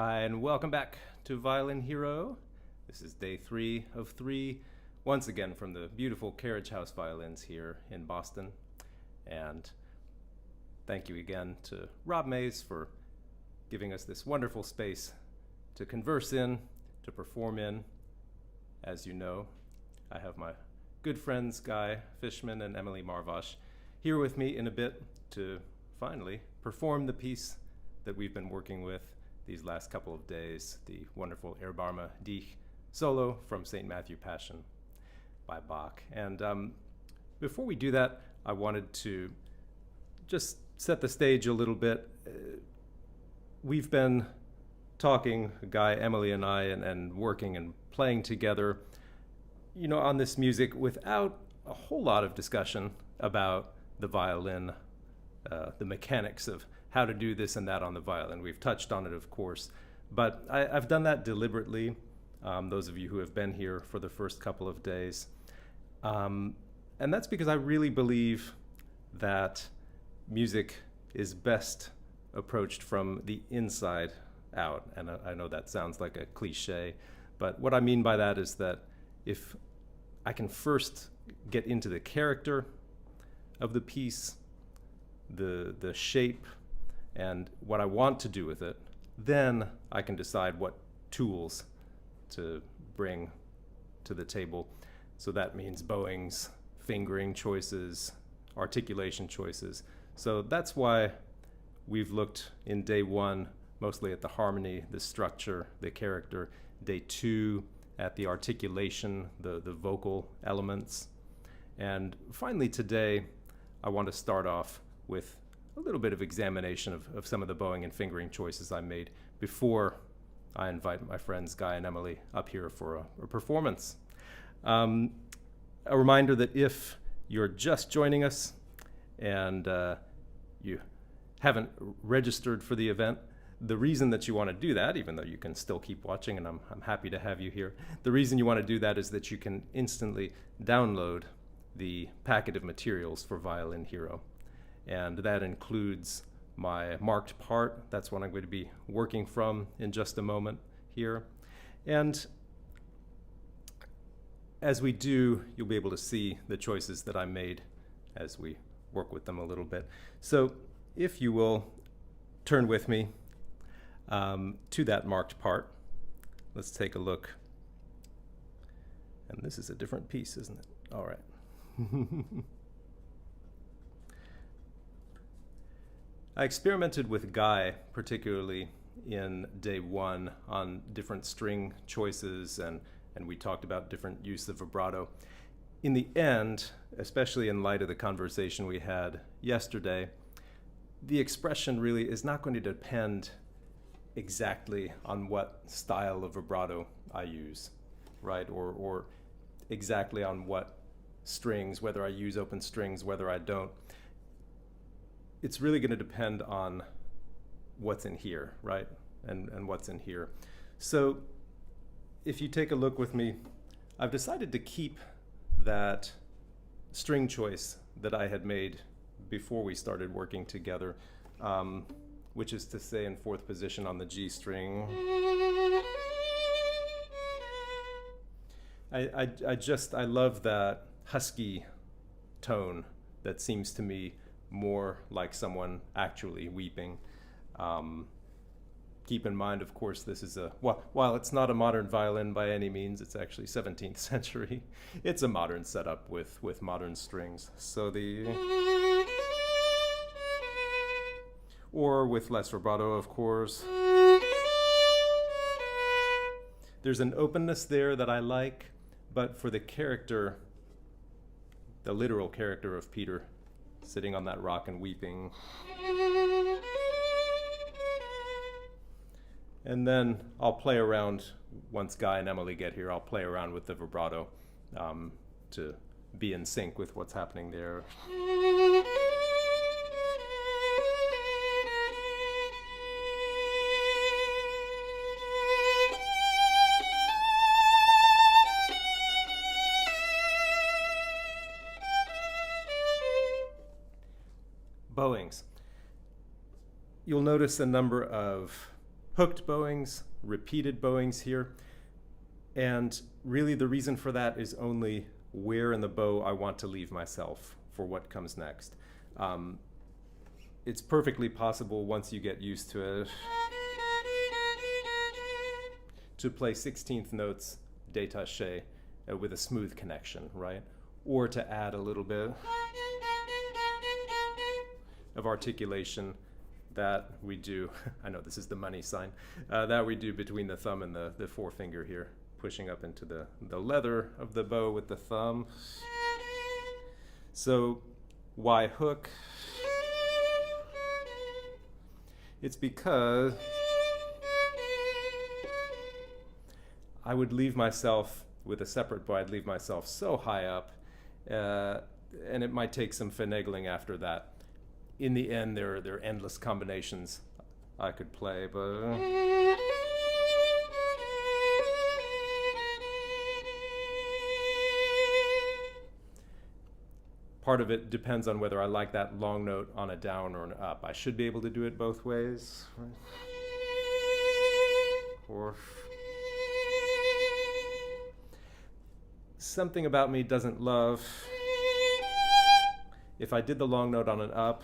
Hi, and welcome back to Violin Hero. This is day 3 of 3, once again from the beautiful Carriage House Violins here in Boston. And thank you again to Rob Mays for giving us this wonderful space to converse in, to perform in. As you know, I have my good friends Guy Fishman and Emily Marvash here with me in a bit to finally perform the piece that we've been working with these last couple of days, the wonderful Erbarme dich solo from St. Matthew Passion by Bach. And before we do that, I wanted to just set the stage a little bit. We've been talking, Guy, Emily, and I, and working and playing together, on this music without a whole lot of discussion about the violin, the mechanics of how to do this and that on the violin. We've touched on it, of course, but I've done that deliberately, those of you who have been here for the first couple of days. And that's because I really believe that music is best approached from the inside out. And I know that sounds like a cliche, but what I mean by that is that if I can first get into the character of the piece, the shape, and what I want to do with it, then I can decide what tools to bring to the table. So that means bowings, fingering choices, articulation choices. So that's why we've looked in day 1 mostly at the harmony, the structure, the character. Day 2 at the articulation, the vocal elements. And finally today, I want to start off with a little bit of examination of some of the bowing and fingering choices I made before I invite my friends Guy and Emily up here for a performance. A reminder that if you're just joining us and you haven't registered for the event, the reason that you want to do that, even though you can still keep watching and I'm happy to have you here, the reason you want to do that is that you can instantly download the packet of materials for Violin Hero. And that includes my marked part. That's what I'm going to be working from in just a moment here. And as we do, you'll be able to see the choices that I made as we work with them a little bit. So if you will turn with me to that marked part, let's take a look. And this is a different piece, isn't it? All right. I experimented with Guy, particularly in day 1, on different string choices, and we talked about different use of vibrato. In the end, especially in light of the conversation we had yesterday, the expression really is not going to depend exactly on what style of vibrato I use, right? Or exactly on what strings, whether I use open strings, whether I don't. It's really going to depend on what's in here, right? And what's in here. So if you take a look with me, I've decided to keep that string choice that I had made before we started working together, which is to say in 4th position on the G string. I love that husky tone that seems to me more like someone actually weeping. Keep in mind, of course, this is while it's not a modern violin by any means, it's actually 17th century. It's a modern setup with modern strings. So or with less vibrato, of course. There's an openness there that I like, but for the character, the literal character of Peter, sitting on that rock and weeping. And then I'll play around, once Guy and Emily get here, I'll play around with the vibrato to be in sync with what's happening there. Bowings. You'll notice a number of hooked bowings, repeated bowings here. And really the reason for that is only where in the bow I want to leave myself for what comes next. It's perfectly possible once you get used to it to play 16th notes détaché with a smooth connection, right? Or to add a little bit of articulation that we do, I know this is the money sign, that we do between the thumb and the forefinger here, pushing up into the leather of the bow with the thumb. So why hook? It's because I would leave myself with a separate bow, I'd leave myself so high up, and it might take some finagling after that. In the end, there are endless combinations I could play, but part of it depends on whether I like that long note on a down or an up. I should be able to do it both ways. Or something about me doesn't love if I did the long note on an up.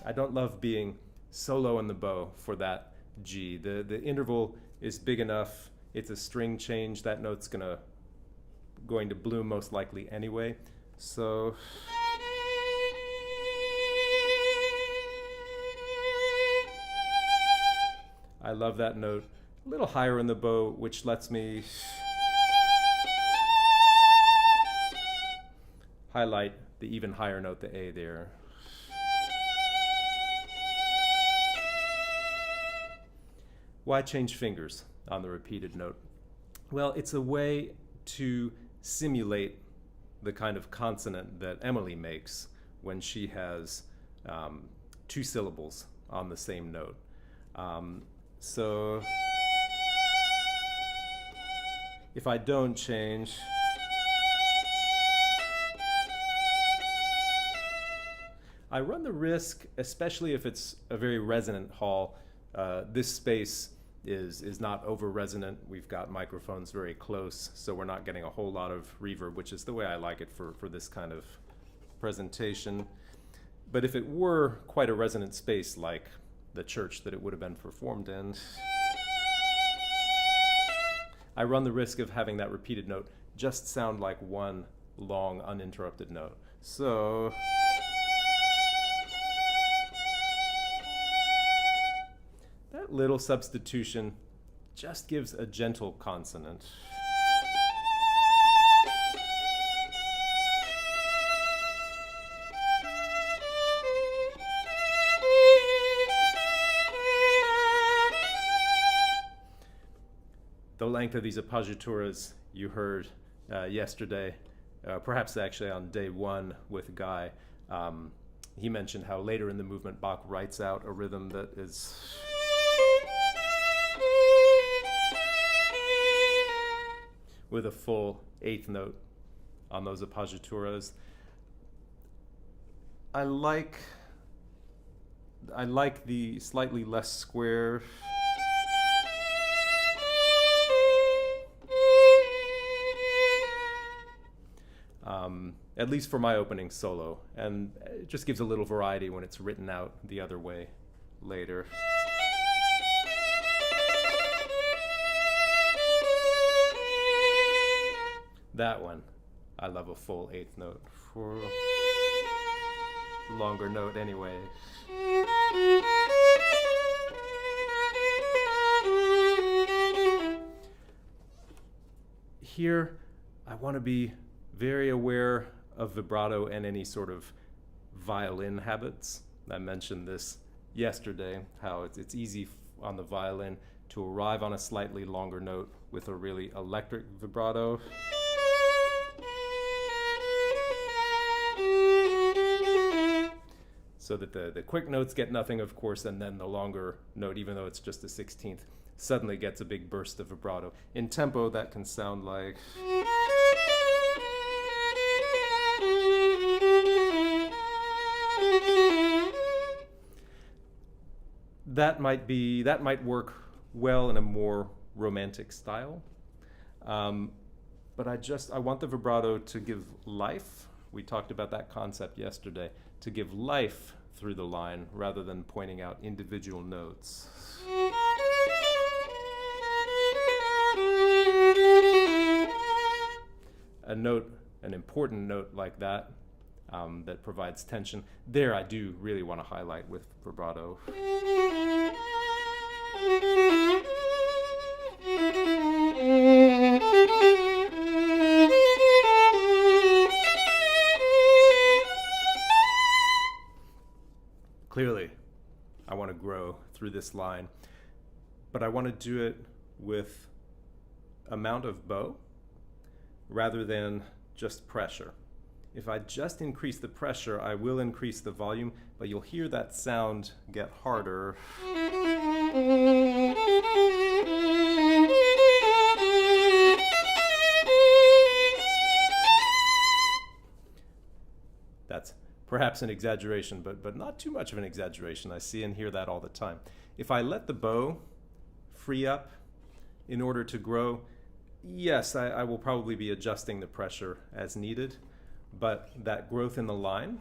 I don't love being so low in the bow for that G. The interval is big enough. It's a string change. That note's going to bloom most likely anyway. So I love that note a little higher in the bow, which lets me highlight the even higher note, the A there. Why change fingers on the repeated note? Well, it's a way to simulate the kind of consonant that Emily makes when she has two syllables on the same note. So if I don't change, I run the risk, especially if it's a very resonant hall, this space is not over resonant. We've got microphones very close, so we're not getting a whole lot of reverb, which is the way I like it for this kind of presentation. But if it were quite a resonant space like the church that it would have been performed in, I run the risk of having that repeated note just sound like one long uninterrupted note. So that little substitution just gives a gentle consonant. The length of these appoggiaturas you heard yesterday, perhaps actually on day one with Guy, he mentioned how later in the movement Bach writes out a rhythm that is with a full eighth note on those appoggiaturas. I like the slightly less square at least for my opening solo, and it just gives a little variety when it's written out the other way later. That one, I love a full eighth note for a longer note anyway. Here, I want to be very aware of vibrato and any sort of violin habits. I mentioned this yesterday, how it's easy on the violin to arrive on a slightly longer note with a really electric vibrato. So that the quick notes get nothing, of course, and then the longer note, even though it's just a 16th, suddenly gets a big burst of vibrato. In tempo, that can sound like... that might work well in a more romantic style. But I want the vibrato to give life. We talked about that concept yesterday, to give life through the line rather than pointing out individual notes. An important note like that, that provides tension, there I do really want to highlight with vibrato. Clearly, I want to grow through this line, but I want to do it with amount of bow rather than just pressure. If I just increase the pressure, I will increase the volume, but you'll hear that sound get harder. That's perhaps an exaggeration, but not too much of an exaggeration. I see and hear that all the time. If I let the bow free up in order to grow, yes, I will probably be adjusting the pressure as needed, but that growth in the line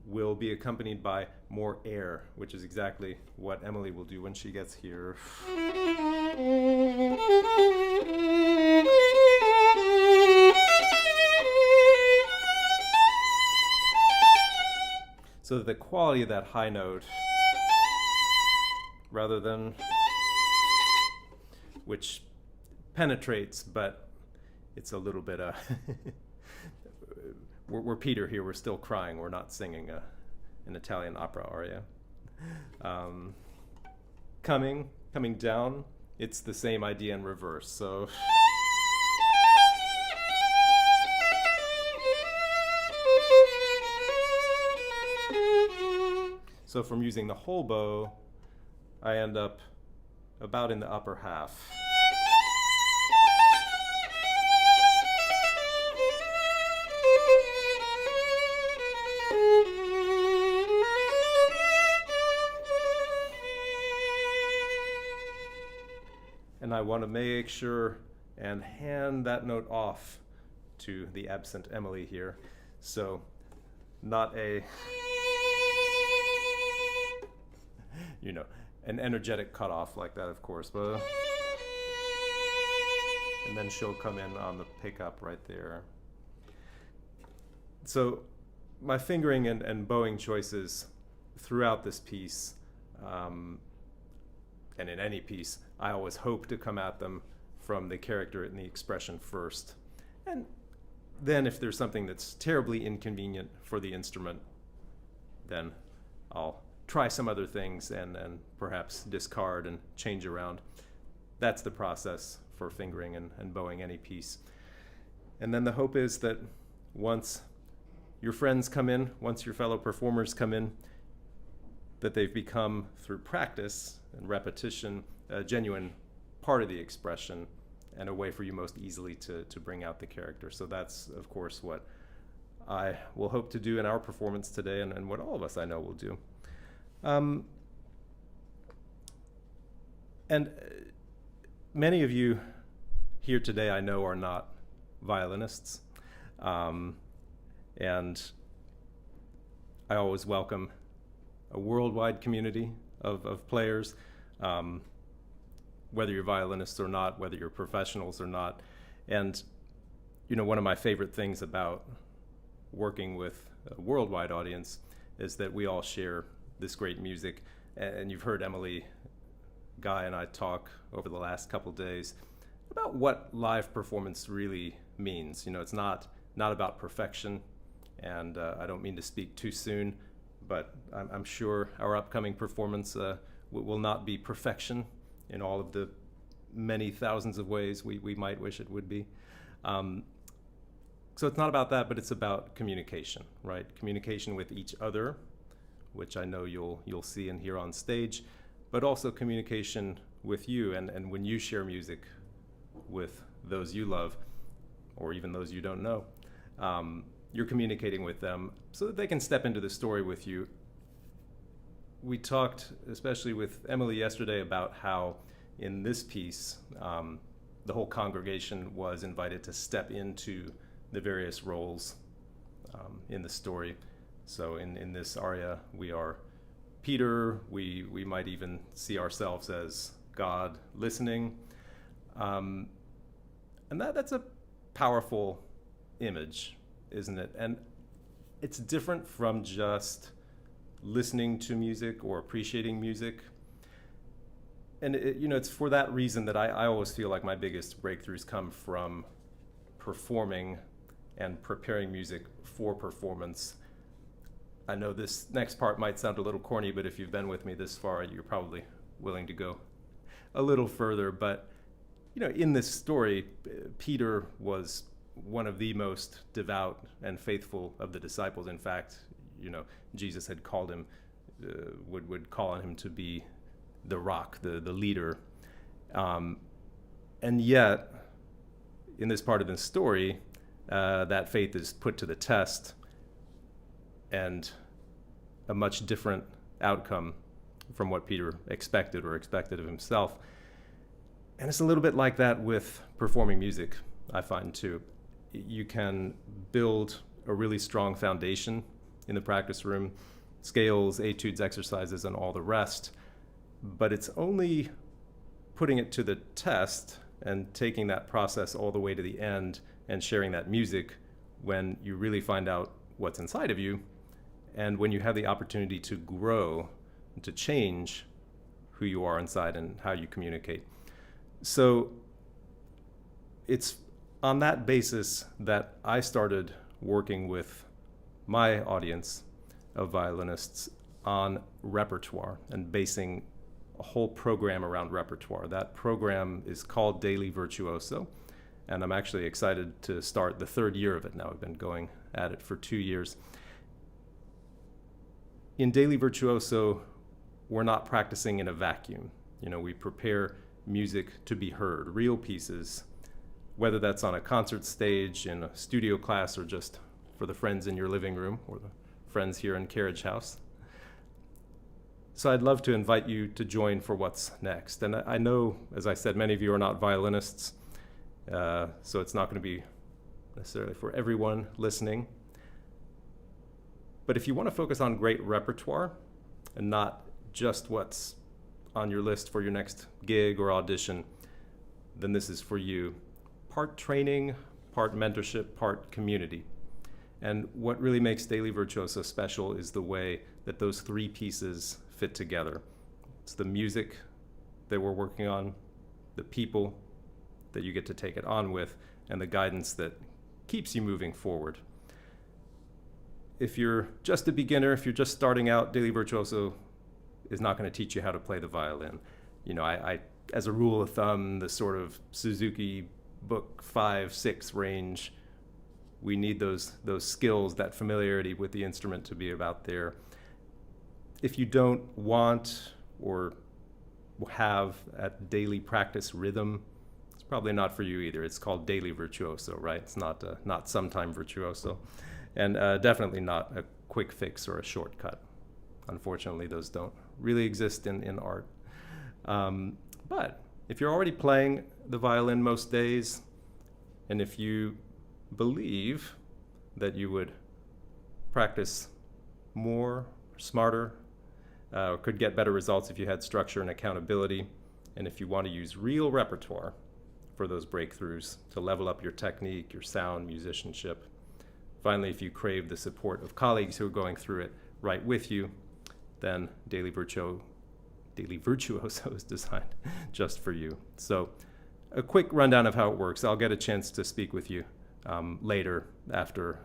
will be accompanied by more air, which is exactly what Emily will do when she gets here. So the quality of that high note, rather than, which penetrates, but it's a little bit, we're Peter here, we're still crying, we're not singing an Italian opera aria. Coming down, it's the same idea in reverse, so. So from using the whole bow, I end up about in the upper half. And I want to make sure and hand that note off to the absent Emily here. So not a, an energetic cutoff like that, of course, but, and then she'll come in on the pickup right there. So my fingering and bowing choices throughout this piece, and in any piece, I always hope to come at them from the character and the expression first. And then if there's something that's terribly inconvenient for the instrument, then I'll try some other things and perhaps discard and change around. That's the process for fingering and bowing any piece. And then the hope is that once your friends come in, once your fellow performers come in, that they've become, through practice and repetition, a genuine part of the expression and a way for you most easily to bring out the character. So that's, of course, what I will hope to do in our performance today, and what all of us I know will do. And many of you here today I know are not violinists, and I always welcome a worldwide community of players, whether you're violinists or not, whether you're professionals or not. And one of my favorite things about working with a worldwide audience is that we all share this great music. And you've heard Emily, Guy, and I talk over the last couple days about what live performance really means. It's not about perfection, and I don't mean to speak too soon, but I'm sure our upcoming performance will not be perfection in all of the many thousands of ways we might wish it would be. So it's not about that, but it's about communication, right? Communication with each other, which I know you'll see and hear on stage, but also communication with you, and when you share music with those you love, or even those you don't know, you're communicating with them so that they can step into the story with you we talked, especially with Emily yesterday, about how in this piece, the whole congregation was invited to step into the various roles in the story. So in this aria, we are Peter. We might even see ourselves as God listening. And that's a powerful image, isn't it? And it's different from just listening to music or appreciating music. And it's for that reason that I always feel like my biggest breakthroughs come from performing and preparing music for performance. I know this next part might sound a little corny, but if you've been with me this far, you're probably willing to go a little further. But in this story, Peter was one of the most devout and faithful of the disciples. In fact, Jesus had called him, would call on him to be the rock, the leader. And yet, in this part of the story, that faith is put to the test, and a much different outcome from what Peter expected of himself. And it's a little bit like that with performing music, I find too. You can build a really strong foundation in the practice room, scales, etudes, exercises, and all the rest. But it's only putting it to the test and taking that process all the way to the end and sharing that music when you really find out what's inside of you, and when you have the opportunity to grow, to change who you are inside and how you communicate. So it's on that basis that I started working with my audience of violinists on repertoire and basing a whole program around repertoire. That program is called Daily Virtuoso, and I'm actually excited to start the third year of it now. I've been going at it for 2 years. In Daily Virtuoso, we're not practicing in a vacuum. We prepare music to be heard, real pieces, whether that's on a concert stage, in a studio class, or just for the friends in your living room or the friends here in Carriage House. So I'd love to invite you to join for what's next. And I know, as I said, many of you are not violinists, so it's not going to be necessarily for everyone listening. But if you want to focus on great repertoire and not just what's on your list for your next gig or audition, then this is for you. Part training, part mentorship, part community. And what really makes Daily Virtuoso special is the way that those three pieces fit together. It's the music that we're working on, the people that you get to take it on with, and the guidance that keeps you moving forward. If you're just a beginner, if you're just starting out, Daily Virtuoso is not going to teach you how to play the violin. I as a rule of thumb, the sort of Suzuki book 5-6 range, we need those skills, that familiarity with the instrument to be about there. If you don't want or have a daily practice rhythm, it's probably not for you either. It's called Daily Virtuoso, right? It's not sometime virtuoso, and definitely not a quick fix or a shortcut. Unfortunately, those don't really exist in art. But if you're already playing the violin most days, and if you believe that you would practice more, smarter, or could get better results if you had structure and accountability, and if you want to use real repertoire for those breakthroughs to level up your technique, your sound, musicianship. Finally, if you crave the support of colleagues who are going through it right with you, then Daily Virtuoso is designed just for you. So a quick rundown of how it works. I'll get a chance to speak with you later after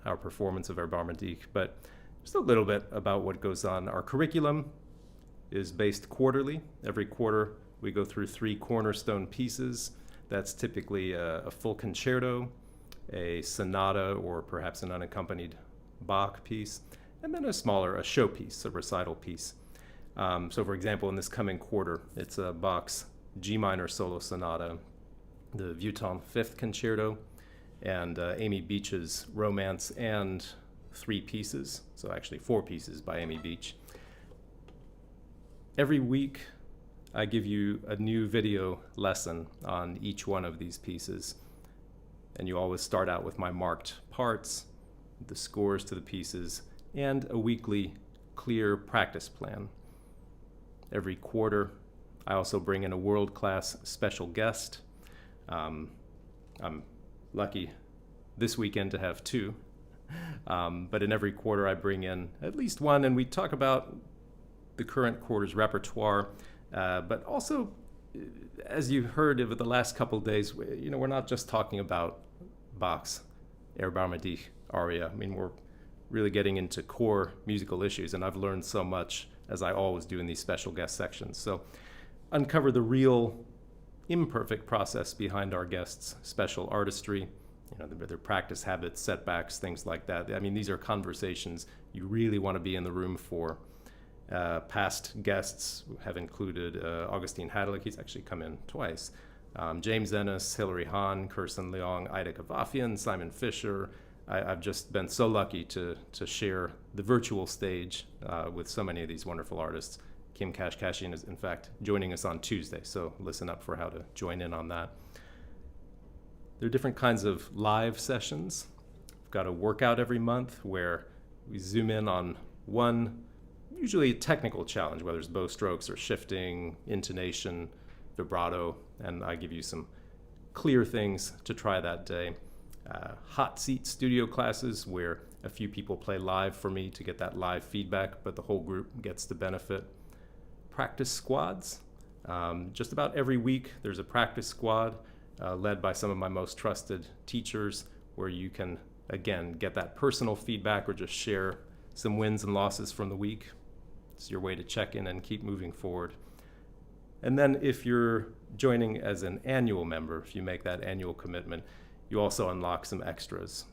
our performance of our Barmendique, but just a little bit about what goes on. Our curriculum is based quarterly. Every quarter we go through 3 cornerstone pieces. That's typically a full concerto, a sonata, or perhaps an unaccompanied Bach piece, and then a showpiece, a recital piece. So for example, in this coming quarter, it's Bach's G minor solo sonata, the Violin 5th concerto, and Amy Beach's Romance, and 3 pieces, so actually 4 pieces by Amy Beach. every week I give you a new video lesson on each one of these pieces. And you always start out with my marked parts, the scores to the pieces, and a weekly clear practice plan. Every quarter, I also bring in a world-class special guest. I'm lucky this weekend to have two, but in every quarter I bring in at least one, and we talk about the current quarter's repertoire, but also, as you heard over the last couple of days, we're not just talking about Bach's Erbarme aria. I mean, we're really getting into core musical issues, and I've learned so much, as I always do in these special guest sections. So uncover the real imperfect process behind our guests' special artistry, their practice habits, setbacks, things like that. I mean, these are conversations you really want to be in the room for. Past guests have included Augustine Hadlick. He's actually come in twice. James Ennis, Hilary Hahn, Kirsten Leong, Ida Kavafian, Simon Fisher. I've just been so lucky to share the virtual stage with so many of these wonderful artists. Kim Kashkashian is, in fact, joining us on Tuesday, so listen up for how to join in on that. There are different kinds of live sessions. We've got a workout every month where we zoom in on one, usually a technical challenge, whether it's bow strokes or shifting, intonation, vibrato, and I give you some clear things to try that day. Hot seat studio classes where a few people play live for me to get that live feedback, but the whole group gets to benefit. Practice squads. Just about every week there's a practice squad led by some of my most trusted teachers where you can, again, get that personal feedback or just share some wins and losses from the week. It's your way to check in and keep moving forward. And then if you're joining as an annual member, if you make that annual commitment, you also unlock some extras.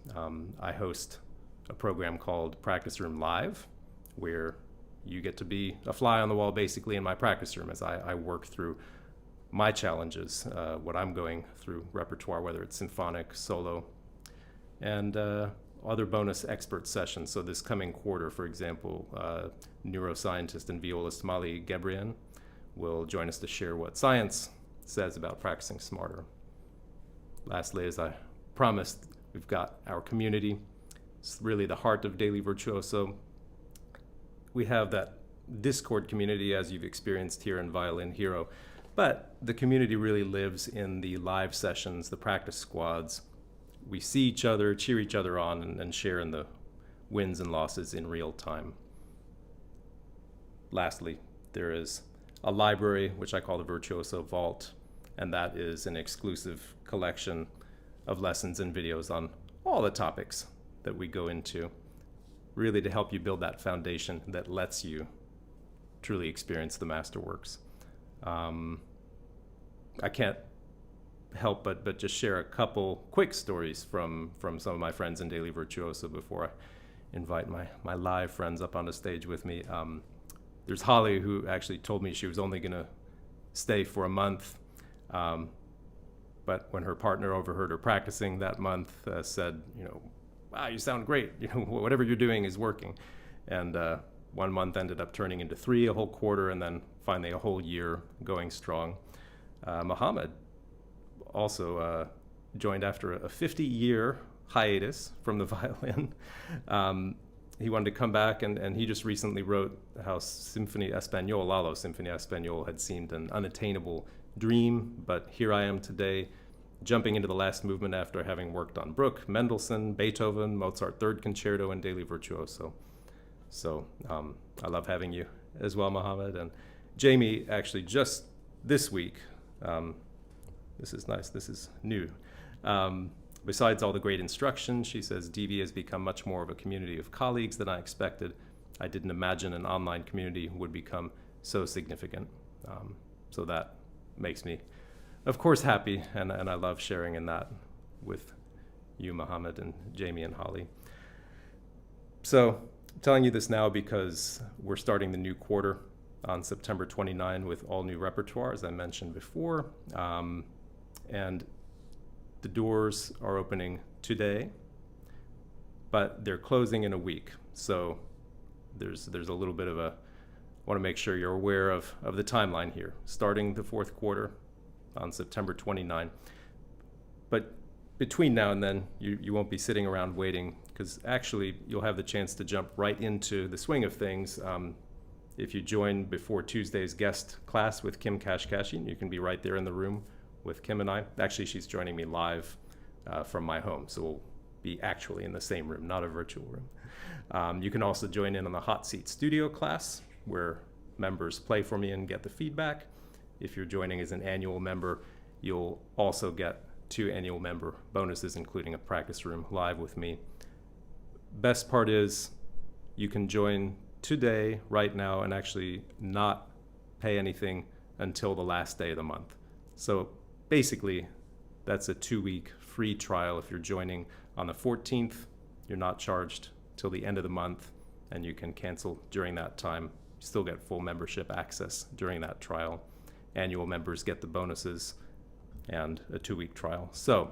I host a program called Practice Room Live, where you get to be a fly on the wall basically in my practice room as I work through my challenges, what I'm going through repertoire, whether it's symphonic, solo, and other bonus expert sessions. So this coming quarter, for example, neuroscientist and violist Mali Gebrian will join us to share what science says about practicing smarter. Lastly, as I promised, we've got our community. It's really the heart of Daily Virtuoso. We have that Discord community, as you've experienced here in Violin Hero, but the community really lives in the live sessions, the practice squads. We see each other, cheer each other on, and share in the wins and losses in real time. Lastly, there is a library, which I call the Virtuoso Vault, and that is an exclusive collection of lessons and videos on all the topics that we go into, really to help you build that foundation that lets you truly experience the masterworks. I can't help but just share a couple quick stories from some of my friends in Daily Virtuoso before I invite my live friends up on the stage with me. There's Holly, who actually told me she was only going to stay for a month, but when her partner overheard her practicing that month, said, wow, you sound great. Whatever you're doing is working. And 1 month ended up turning into 3, a whole quarter, and then finally a whole year going strong. Mohammed also joined after a 50-year hiatus from the violin. He wanted to come back, and he just recently wrote how Symphony Espagnole, Lalo Symphony Espagnole, had seemed an unattainable dream, but here I am today, jumping into the last movement after having worked on Bruch, Mendelssohn, Beethoven, Mozart Third Concerto, and Daily Virtuoso. So I love having you as well, Mohammed. And Jamie, actually just this week, this is nice, this is new. Besides all the great instruction, she says, DV has become much more of a community of colleagues than I expected. I didn't imagine an online community would become so significant. So that makes me, of course, happy, and I love sharing in that with you, Mohammed, and Jamie and Holly. So I'm telling you this now because we're starting the new quarter on September 29 with all new repertoire, as I mentioned before. And the doors are opening today, but they're closing in a week. So there's a little bit of a want to make sure you're aware of the timeline here, starting the fourth quarter on September 29. But between now and then, you won't be sitting around waiting, because actually you'll have the chance to jump right into the swing of things. If you join before Tuesday's guest class with Kim Kashkashian, you can be right there in the room with Kim and I. Actually, she's joining me live from my home, so we'll be actually in the same room, not a virtual room. You can also join in on the Hot Seat Studio class, where members play for me and get the feedback. If you're joining as an annual member, you'll also get 2 annual member bonuses, including a practice room live with me. Best part is you can join today, right now, and actually not pay anything until the last day of the month. So basically, that's a 2-week free trial. If you're joining on the 14th, you're not charged till the end of the month, and you can cancel during that time. You still get full membership access during that trial. Annual members get the bonuses and a 2-week trial. So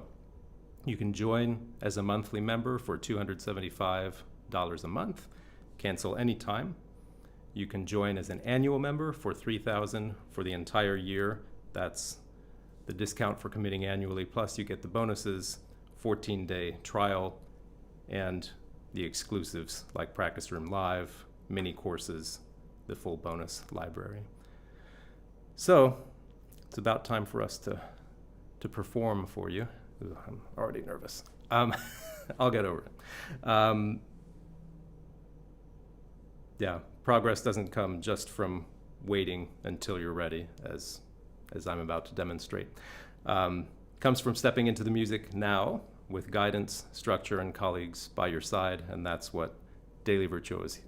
you can join as a monthly member for $275 a month, cancel anytime. You can join as an annual member for $3,000 for the entire year. That's the discount for committing annually, plus you get the bonuses, 14-day trial, and the exclusives like Practice Room Live, mini courses, the full bonus library. So it's about time for us to perform for you. Ooh, I'm already nervous. I'll get over it. Yeah, progress doesn't come just from waiting until you're ready, as I'm about to demonstrate. Comes from stepping into the music now with guidance, structure, and colleagues by your side, and that's what Daily Virtuoso,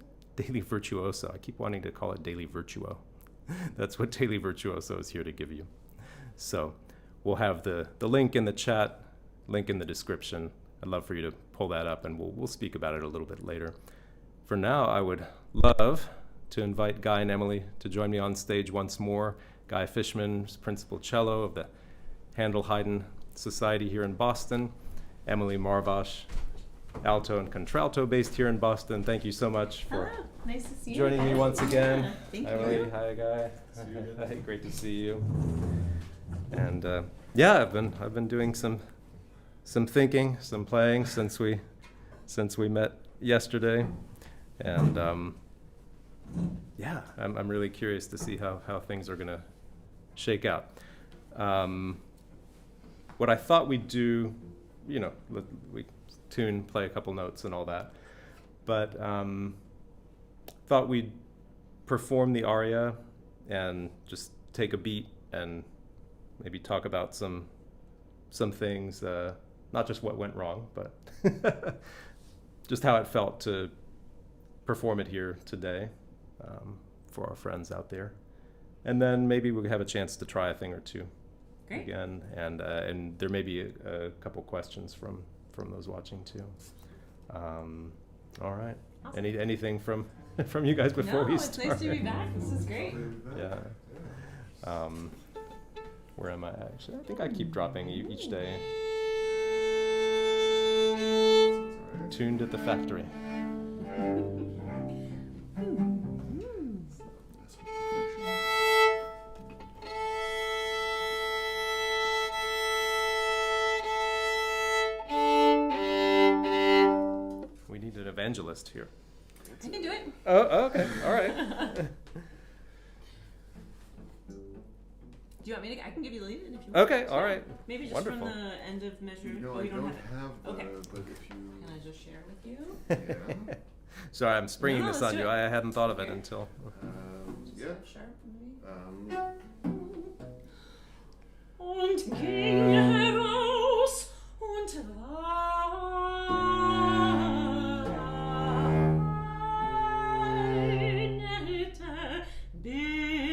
I keep wanting to call it Daily Virtuo. That's what Daily Virtuoso is here to give you. So we'll have the link in the chat, link in the description. I'd love for you to pull that up, and we'll speak about it a little bit later. For now, I would love to invite Guy and Emily to join me on stage once more. Guy Fishman is principal cello of the Handel-Haydn Society here in Boston. Emily Marvash, alto and contralto based here in Boston. Thank you so much for nice to see joining me once again. Yeah, thank Emily, you. hi Guy. Hi, great to see you. And yeah, I've been doing some thinking, some playing since we met yesterday, and yeah, I'm really curious to see how things are gonna shake out. What I thought we'd do, we tune, play a couple notes and all that, but thought we'd perform the aria and just take a beat and maybe talk about some things, not just what went wrong, but just how it felt to perform it here today for our friends out there. And then maybe we'll have a chance to try a thing or two. Great. Again, and there may be a couple questions from those watching too. All right. Awesome. Anything from you guys before we start? No, it's nice to be back. This is great. Yeah. Where am I actually? I think I keep dropping each day. Tuned at the factory. We need an evangelist here. I can do it. Oh, okay. All right. Do you want me to? I can give you the lead in if you want. Okay, all right. Maybe just Wonderful. from the end of measure. No, oh, I you don't have it. have Okay. but if you... Can I just share with you? Yeah. Sorry, I'm springing this let's on do you. it. I hadn't thought of it until. Yeah. Sharp, maybe. Und ging heraus und weinte bitterlich.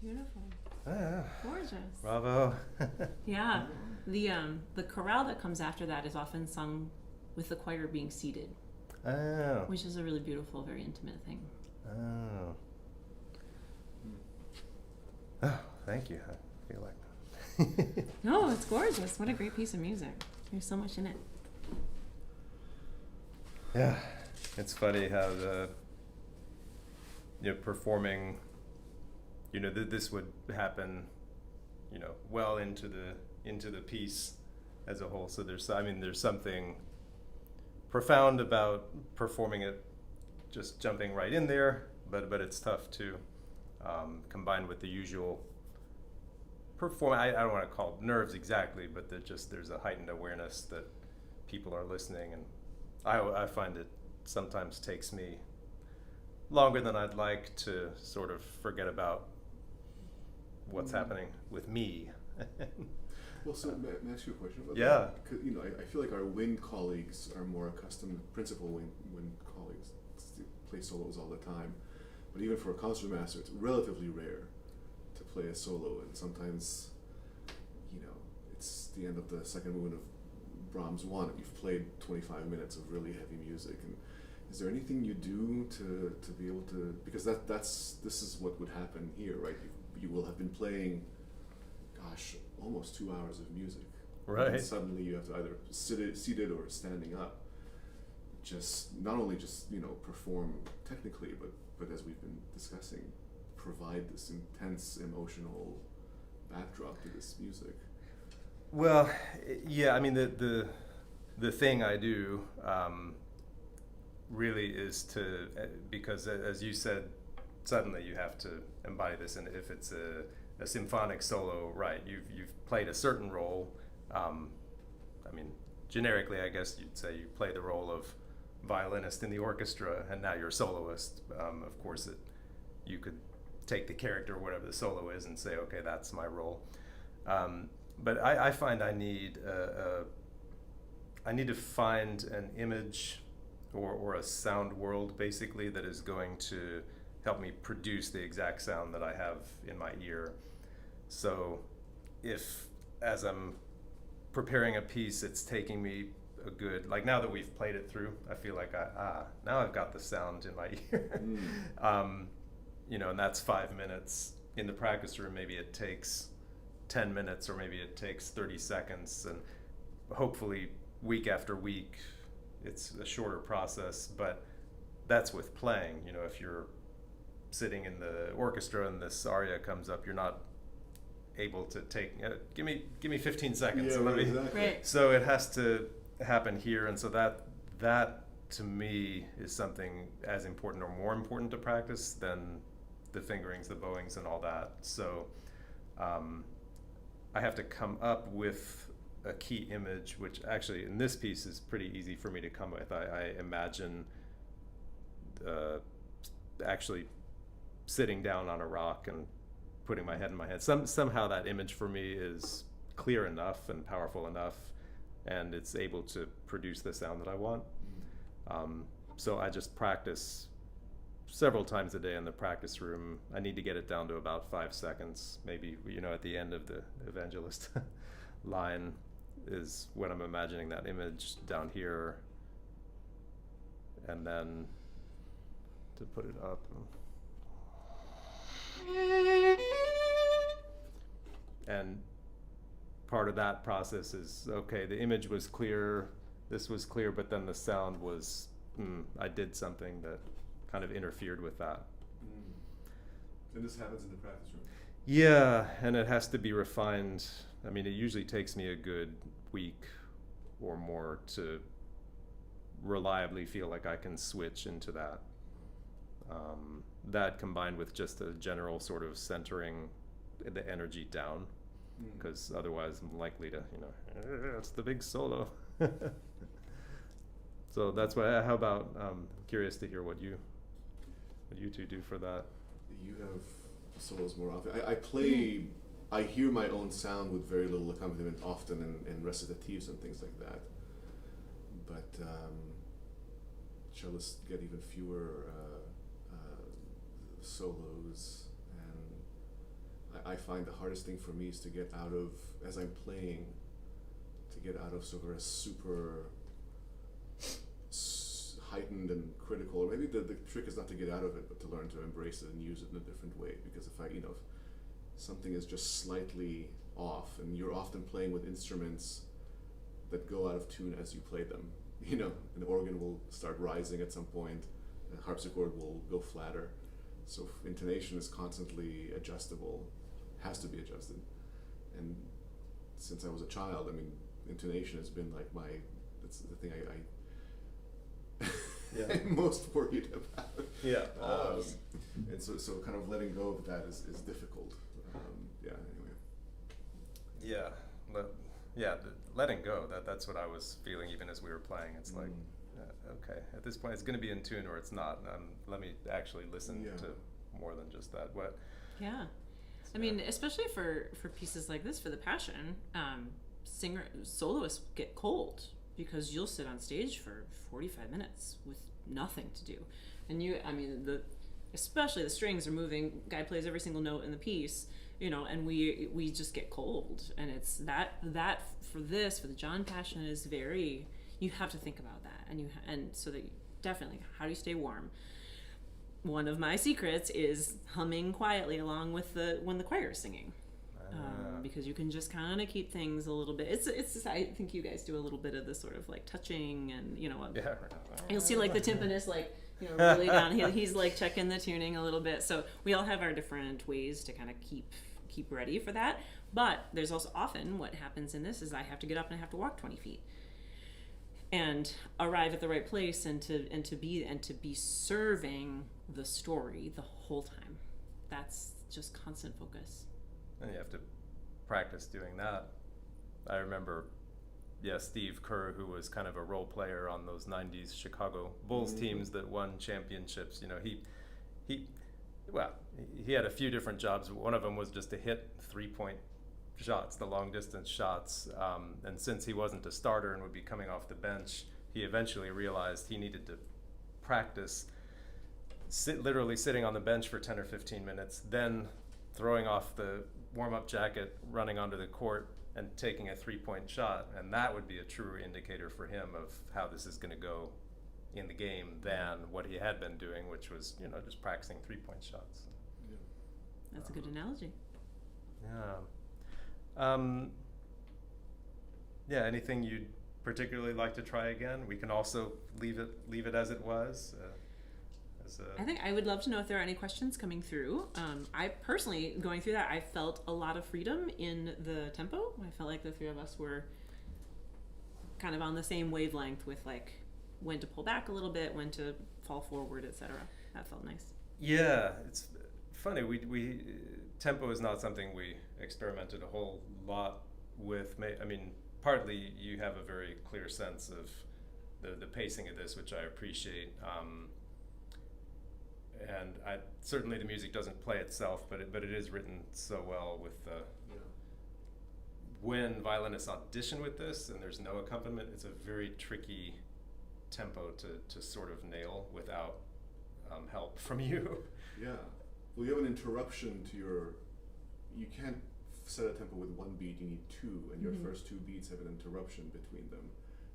Beautiful. Ah, Gorgeous. bravo. Yeah. The chorale that comes after that is often sung with the choir being seated, Oh. which is a really beautiful, very intimate thing. Oh. Oh, thank you. I feel like No, it's gorgeous. What a great piece of music. There's so much in it. Yeah, it's funny how performing, this would happen, well into the piece as a whole. So there's something profound about performing it, just jumping right in there, but it's tough to combine with the usual I don't want to call it nerves exactly, but there's a heightened awareness that people are listening, and I find it sometimes takes me longer than I'd like to sort of forget about what's happening with me. Well, so may I ask you a question about Yeah. that? 'Cause, I feel like our wind colleagues are more accustomed, principal wind colleagues play solos all the time. but even for a concertmaster, it's relatively rare to play a solo, and sometimes, you know, it's the end of the second movement of Brahms 1, and you've played 25 minutes of really heavy music, and is there anything you do to be able to, because this is what would happen here, right? You will have been playing, gosh, almost 2 hours of music. Right. And suddenly you have to either seated or standing up. Not only you know, perform technically, but as we've been discussing, provide this intense emotional backdrop to this music. Well, yeah, I mean, the thing I do really is to, because as you said, suddenly you have to embody this, and if it's a symphonic solo, right, you've played a certain role. I mean, generically, I guess you'd say you play the role of violinist in the orchestra, and now you're a soloist. Of course, you could take the character, whatever the solo is, and say, okay, that's my role. But I find I need to find an image or a sound world, basically, that is going to help me produce the exact sound that I have in my ear. So if, as I'm preparing a piece, it's taking me a good, like now that we've played it through, I feel like now I've got the sound in my ear. You know, and that's 5 minutes. In the practice room, maybe it takes 10 minutes, or maybe it takes 30 seconds, and hopefully week after week it's a shorter process. But that's with playing. You know, if you're sitting in the orchestra and this aria comes up, you're not able to take, give me 15 seconds. Yeah, right, exactly. Right. So it has to happen here, and so that to me is something as important or more important to practice than the fingerings, the bowings, and all that. So I have to come up with a key image, which actually in this piece is pretty easy for me to come with. I imagine actually sitting down on a rock and putting my head in my hand. Somehow that image for me is clear enough and powerful enough, and it's able to produce the sound that I want. So I just practice several times a day in the practice room. I need to get it down to about 5 seconds. Maybe, you know, at the end of the evangelist line is when I'm imagining that image down here, and then to put it up. And part of that process is, okay, the image was clear, this was clear, but then the sound was, I did something that kind of interfered with that. And this happens in the practice room? Yeah, and it has to be refined. I mean, it usually takes me a good week or more to reliably feel like I can switch into that. That combined with just a general sort of centering the energy down, because otherwise I'm likely to, you know, it's the big solo. So that's why. How about? Curious to hear what you two do for that. You have solos more often. I hear my own sound with very little accompaniment often in recitatives and things like that. But cellists get even fewer solos, and I find the hardest thing for me is to get out of, as I'm playing, to get out of sort of a super heightened and critical, or maybe the trick is not to get out of it, but to learn to embrace it and use it in a different way. Because if if something is just slightly off, and you're often playing with instruments that go out of tune as you play them, an organ will start rising at some point, a harpsichord will go flatter. So intonation is constantly adjustable, has to be adjusted. And since I was a child, I mean, intonation has been like that's the thing I'm most worried about. Yeah. And so kind of letting go of that is difficult. Anyway. Yeah, letting go. That's what I was feeling even as we were playing. It's like, okay, at this point it's going to be in tune or it's not. Let me actually listen to more than just that. Yeah. I mean, especially for pieces like this, for the Passion, soloists get cold because you'll sit on stage for 45 minutes with nothing to do. And especially the strings are moving. Guy plays every single note in the piece, and we just get cold. And it's that for the John Passion is very. You have to think about that, and so that definitely, how do you stay warm? One of my secrets is humming quietly along with when the choir is singing. Because you can just kind of keep things a little bit. It's. I think you guys do a little bit of this sort of like touching, and you'll see like the timpanist like really down. He's like checking the tuning a little bit. So we all have our different ways to kind of keep ready for that. But there's also often what happens in this is I have to get up and I have to walk 20 feet and arrive at the right place and to be serving the story the whole time. That's just constant focus. And you have to practice doing that. I remember, Steve Kerr, who was kind of a role player on those 90s Chicago Bulls teams that won championships. He had a few different jobs. One of them was just to hit 3-point shots, the long distance shots. And since he wasn't a starter and would be coming off the bench, he eventually realized he needed to practice literally sitting on the bench for 10 or 15 minutes, then throwing off the warm-up jacket, running onto the court, and taking a 3-point shot. And that would be a true indicator for him of how this is going to go in the game than what he had been doing, which was, just practicing 3-point shots. Yeah. That's a good analogy. Yeah. Anything you'd particularly like to try again? We can also leave it as it was. I think I would love to know if there are any questions coming through. I personally, going through that, I felt a lot of freedom in the tempo. I felt like the three of us were kind of on the same wavelength with like when to pull back a little bit, when to fall forward, etc. That felt nice. Yeah, it's funny. We tempo is not something we experimented a whole lot with. I mean, partly you have a very clear sense of the pacing of this, which I appreciate. And certainly the music doesn't play itself, but it is written so well with the. When violinists audition with this and there's no accompaniment, it's a very tricky tempo to sort of nail without help from you. Yeah. Well, you have an interruption to you can't set a tempo with one beat, you need two, and your first two beats have an interruption between them.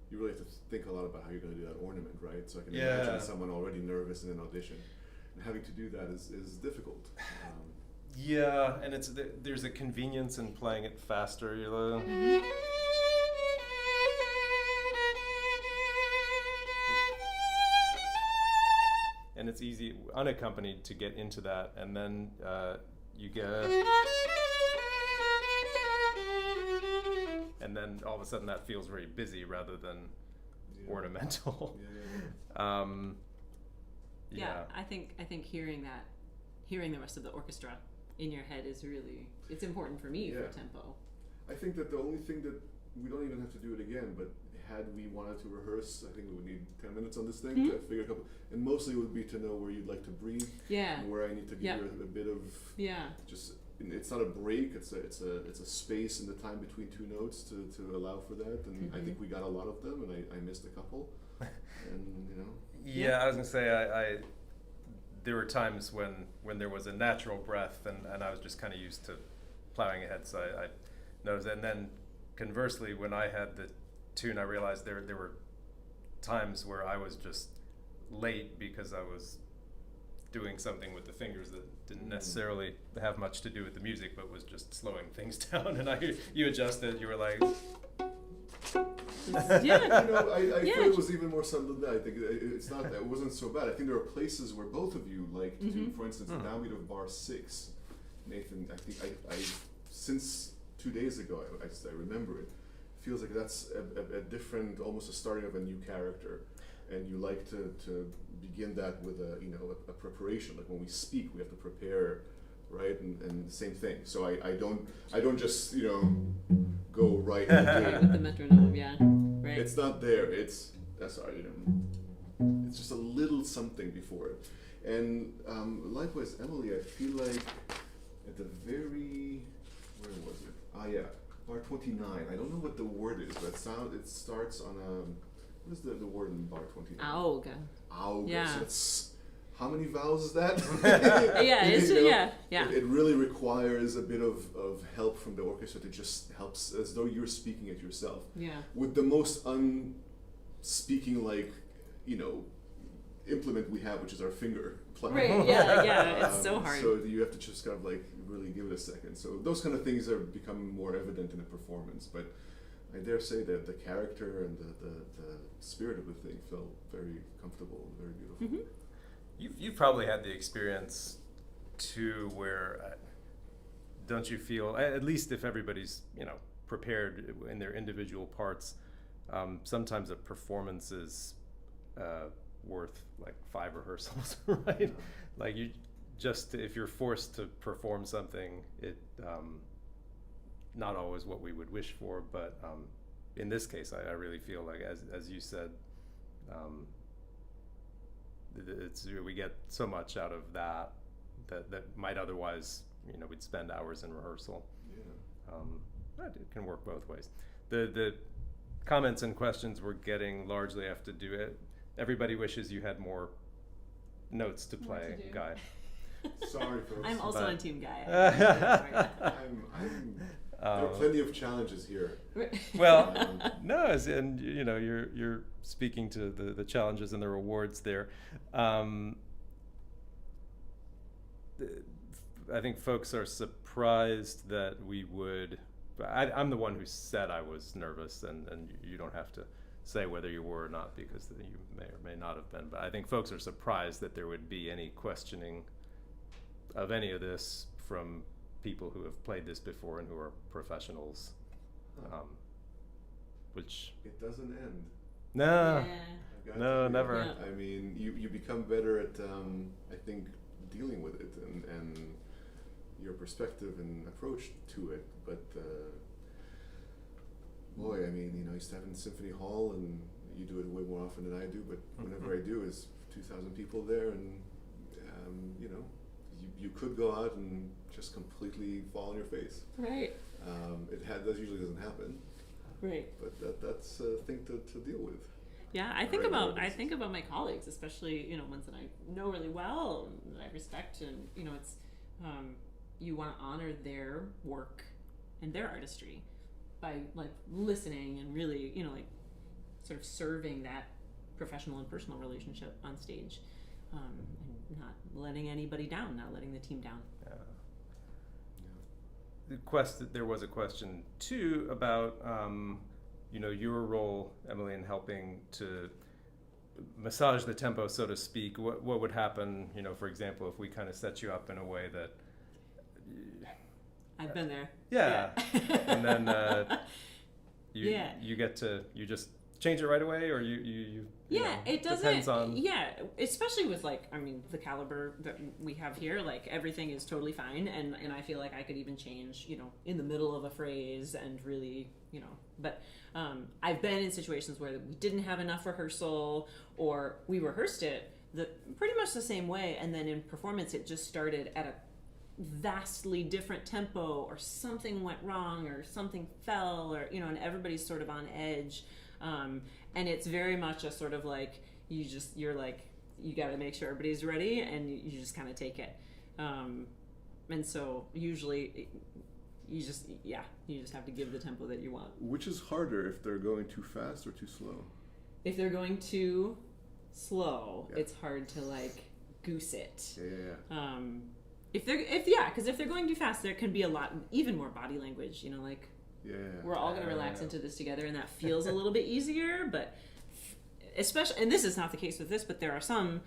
You really have to think a lot about how you're going to do that ornament, right? So I can imagine someone already nervous in an audition. And having to do that is difficult. Yeah, and there's a convenience in playing it faster. And it's easy, unaccompanied, to get into that, and then you get, and then all of a sudden that feels very busy rather than ornamental. I think hearing the rest of the orchestra in your head is really, it's important for me for tempo. I think that the only thing that we don't even have to do it again, but had we wanted to rehearse, I think we would need 10 minutes on this thing to figure a couple, and mostly it would be to know where you'd like to breathe, and where I need to give you a bit of just. It's not a break. It's a space in the time between two notes to allow for that, and I think we got a lot of them, and I missed a couple, and Yeah, I was gonna say I there were times when there was a natural breath and I was just kind of used to plowing ahead, so I noticed that. And then conversely, when I had the tune, I realized there were times where I was just late because I was doing something with the fingers that didn't necessarily have much to do with the music, but was just slowing things down. And you adjusted. You were like. I thought it was even more subtle than that. I think it wasn't so bad. I think there are places where both of you like to do, for instance, the downbeat of bar 6. Nathan, I think I since 2 days ago, I remember it. Feels like that's a different, almost a starting of a new character, and you like to begin that with a preparation. Like when we speak, we have to prepare, right? And the same thing. So I don't just go right with the metronome, right. It's not there. It's just a little something before it. And likewise, Emily, I feel like at the very, where was it? Bar 29. I don't know what the word is, but it starts on a, what is the word in bar 29? Auga. Auga. Yeah. So how many vowels is that? Yeah, it's, You know, yeah. It really requires a bit of help from the orchestra to just helps as though you're speaking it yourself. Yeah. With the most unspeaking like, you know, implement we have, which is our finger pluck. Right, yeah, it's so hard. So you have to just kind of like really give it a second. So those kind of things are becoming more evident in the performance, but I dare say that the character and the spirit of the thing felt very comfortable and very beautiful. Mm-hmm. You've probably had the experience too where, don't you feel, at least if everybody's, you know, prepared in their individual parts, sometimes a performance is worth like 5 rehearsals, right? Like you just, if you're forced to perform something, it not always what we would wish for, but in this case, I really feel like, as you said, we get so much out of that might otherwise, you know, we'd spend hours in rehearsal. Yeah. It can work both ways. The comments and questions we're getting largely have to do it. Everybody wishes you had more notes to play, Guy. Sorry, folks. I'm also on Team Guy. There are plenty of challenges here. Well, no, and you know, you're speaking to the challenges and the rewards there. I think folks are surprised that we would. I'm the one who said I was nervous, and you don't have to say whether you were or not, because you may or may not have been. But I think folks are surprised that there would be any questioning of any of this from people who have played this before and who are professionals, which it doesn't end. No, no, never. Yeah. I mean, you become better at I think dealing with it and your perspective and approach to it. But boy, I mean, you know, I used to have in Symphony Hall, and you do it way more often than I do. But whenever I do, is 2,000 people there, and you know, you could go out and just completely fall on your face. Right. That usually doesn't happen. Right. But that's a thing to deal with. Yeah, I think about my colleagues, especially, you know, ones that I know really well, and that I respect, and you know, it's you want to honor their work and their artistry by like listening and really, you know, like sort of serving that professional and personal relationship on stage, and not letting anybody down, not letting the team down. There was a question too about you know, your role, Emily, in helping to massage the tempo, so to speak. What would happen, you know, for example, if we kind of set you up in a way that I've been there. Yeah. And then you get to, you just change it right away, or you know, it doesn't, depends on, especially with like, I mean, the caliber that we have here, like everything is totally fine, and I feel like I could even change, you know, in the middle of a phrase and really, you know, but I've been in situations where we didn't have enough rehearsal, or we rehearsed it pretty much the same way, and then in performance it just started at a vastly different tempo, or something went wrong, or something fell, or, you know, and everybody's sort of on edge. And it's very much a sort of like, you're like, you got to make sure everybody's ready, and you just kind of take it. And so usually you just have to give the tempo that you want. Which is harder, if they're going too fast or too slow? If they're going too slow, it's hard to like goose it. Yeah. Because if they're going too fast, there can be a lot, even more body language, you know, like, we're all going to relax into this together, and that feels a little bit easier. But especially, and this is not the case with this, but there are some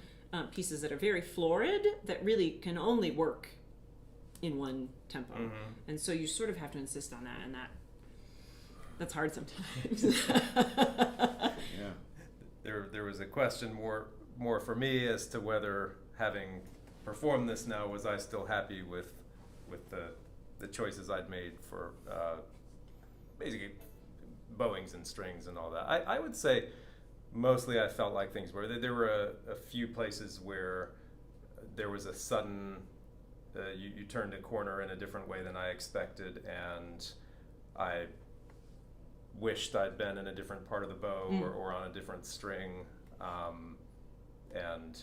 pieces that are very florid that really can only work in one tempo, and so you sort of have to insist on that, and that's hard sometimes. There was a question more for me as to whether, having performed this now, was I still happy with the choices I'd made for basically bowings and strings and all that. I would say mostly I felt like things were. There were a few places where there was a sudden, you turned a corner in a different way than I expected, and I wished I'd been in a different part of the bow or on a different string. And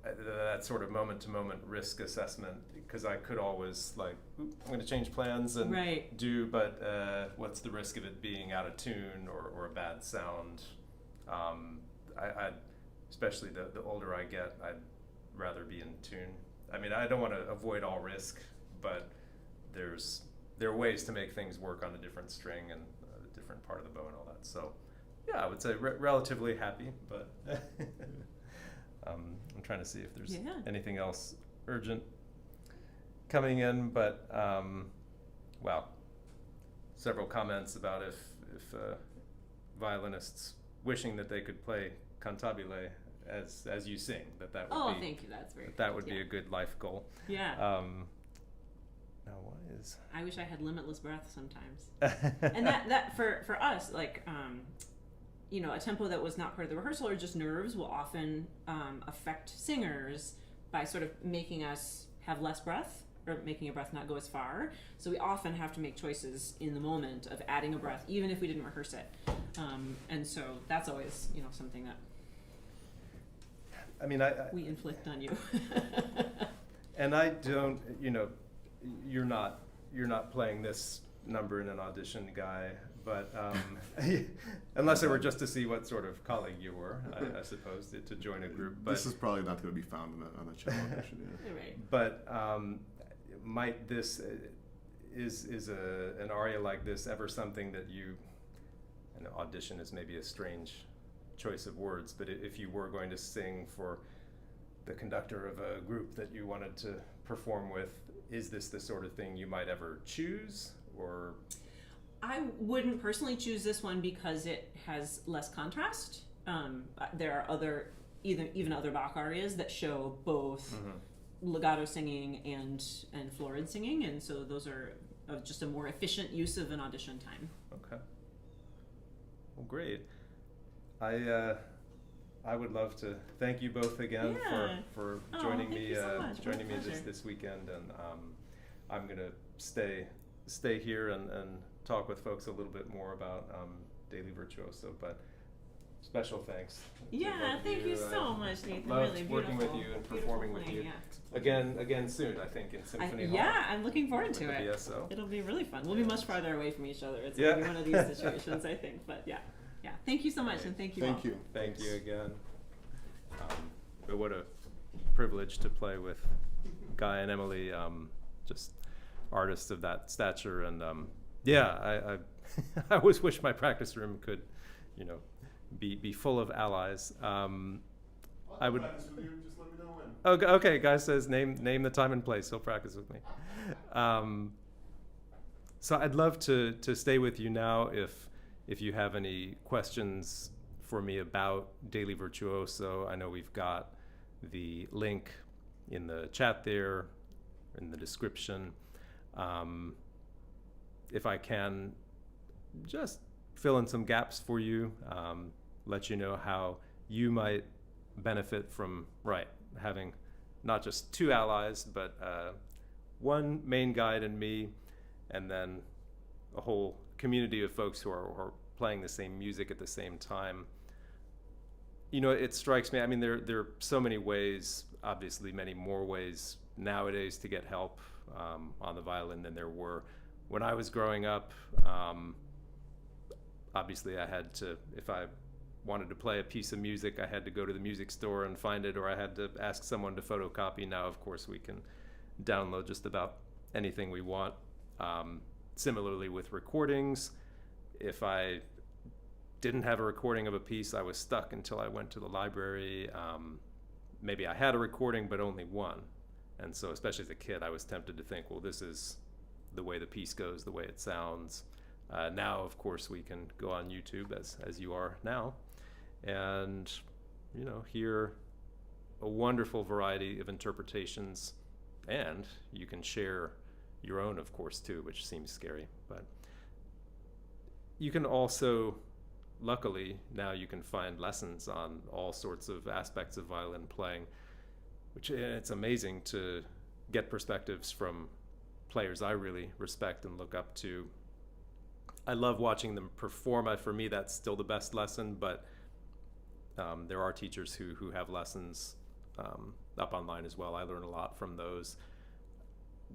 that sort of moment-to-moment risk assessment, because I could always I'm going to change plans and Right. but what's the risk of it being out of tune or a bad sound? I especially the older I get, I'd rather be in tune. I mean, I don't want to avoid all risk, but there are ways to make things work on a different string and a different part of the bow and all that. So, yeah, I would say relatively happy, but I'm trying to see if there's anything else urgent coming in. But several comments about if violinists wishing that they could play cantabile as you sing, that would be, thank you. That's very that would be a good life goal. Yeah. Now what is? I wish I had limitless breath sometimes. And that for us, a tempo that was not part of the rehearsal or just nerves will often affect singers by sort of making us have less breath or making a breath not go as far. So we often have to make choices in the moment of adding a breath, even if we didn't rehearse it. And so that's always, something that we inflict on you. And I don't, you're not playing this number in an audition, Guy, but unless it were just to see what sort of colleague you were, I suppose, to join a group. But this is probably not going to be found on a cello audition. Yeah. Right. But might this is an aria like this ever something that an audition is maybe a strange choice of words, but if you were going to sing for the conductor of a group that you wanted to perform with, is this the sort of thing you might ever choose? Or I wouldn't personally choose this one because it has less contrast. There are even other Bach arias that show both legato singing and florid singing, and so those are just a more efficient use of an audition time. Okay. Well, great. I would love to thank you both again for joining me this weekend, and I'm gonna stay here and talk with folks a little bit more about daily Virtuoso, but special thanks. Yeah, thank you so much, Nathan. Loved really working beautiful, with you and performing with you. Yeah. Again soon, I think, in Symphony Hall. Yeah, I'm looking forward to with it. the BSO. It'll be really fun. We'll be much farther away from each other. It's going to be one of these situations, I think. But yeah. Thank you so much, and thank you all. Thank you again. But what a privilege to play with Guy and Emily, just artists of that stature. And I I always wish my practice room could, be full of allies. I would practice with you. Just let me know when. Okay, Guy says name the time and place. He'll practice with me. So I'd love to stay with you now if you have any questions for me about Daily Virtuoso. I know we've got the link in the chat there, in the description. If I can just fill in some gaps for you, let you know how you might benefit from having not just two allies, but one main guide and me, and then a whole community of folks who are playing the same music at the same time. It strikes me, there are so many ways, obviously many more ways nowadays to get help on the violin than there were when I was growing up. Obviously I had to, if I wanted to play a piece of music, I had to go to the music store and find it, or I had to ask someone to photocopy. Now, of course, we can download just about anything we want. Similarly with recordings, if I didn't have a recording of a piece, I was stuck until I went to the library. Maybe I had a recording, but only one. And so, especially as a kid, I was tempted to think, well, this is the way the piece goes, the way it sounds. Now, of course, we can go on YouTube, as you are now, and hear a wonderful variety of interpretations, and you can share your own, of course, too, which seems scary. But you can also, luckily, now you can find lessons on all sorts of aspects of violin playing, which it's amazing to get perspectives from players I really respect and look up to. I love watching them perform. For me, that's still the best lesson, but There are teachers who have lessons up online as well. I learn a lot from those.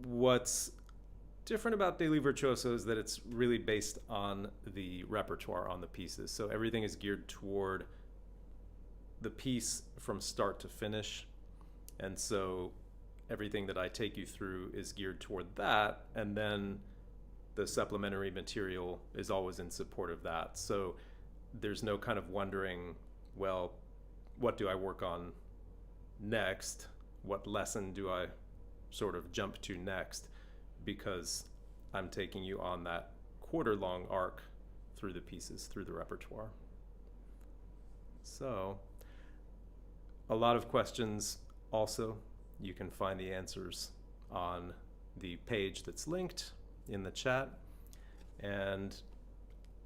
What's different about Daily Virtuoso is that it's really based on the repertoire, on the pieces. So everything is geared toward the piece from start to finish. And so everything that I take you through is geared toward that. And then the supplementary material is always in support of that. So there's no kind of wondering, well, what do I work on next? What lesson do I sort of jump to next? Because I'm taking you on that quarter-long arc through the pieces, through the repertoire. So, a lot of questions also. You can find the answers on the page that's linked in the chat. And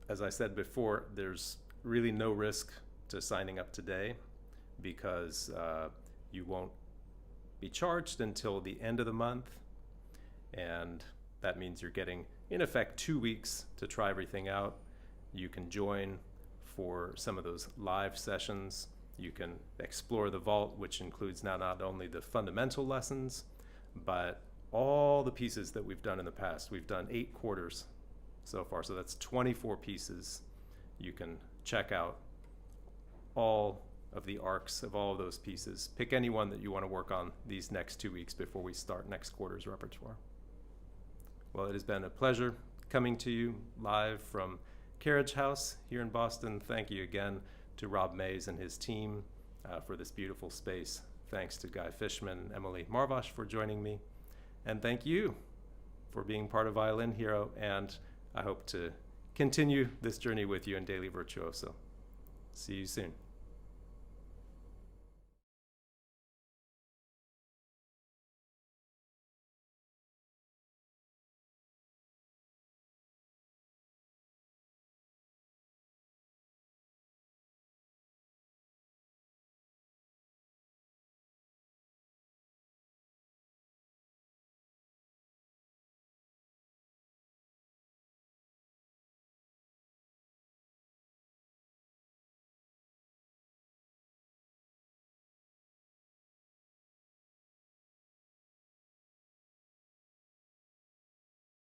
as I said before, there's really no risk to signing up today because you won't be charged until the end of the month. And that means you're getting, in effect, 2 weeks to try everything out. You can join for some of those live sessions. You can explore the vault, which includes now not only the fundamental lessons, but all the pieces that we've done in the past. We've done 8 quarters so far, so that's 24 pieces. You can check out all of the arcs of all of those pieces. Pick any one that you want to work on these next 2 weeks before we start next quarter's repertoire. Well, it has been a pleasure coming to you live from Carriage House here in Boston. Thank you again to Rob Mays and his team for this beautiful space. Thanks to Guy Fishman and Emily Marvash for joining me. And thank you for being part of Violin Hero, and I hope to continue this journey with you in Daily Virtuoso. See you soon.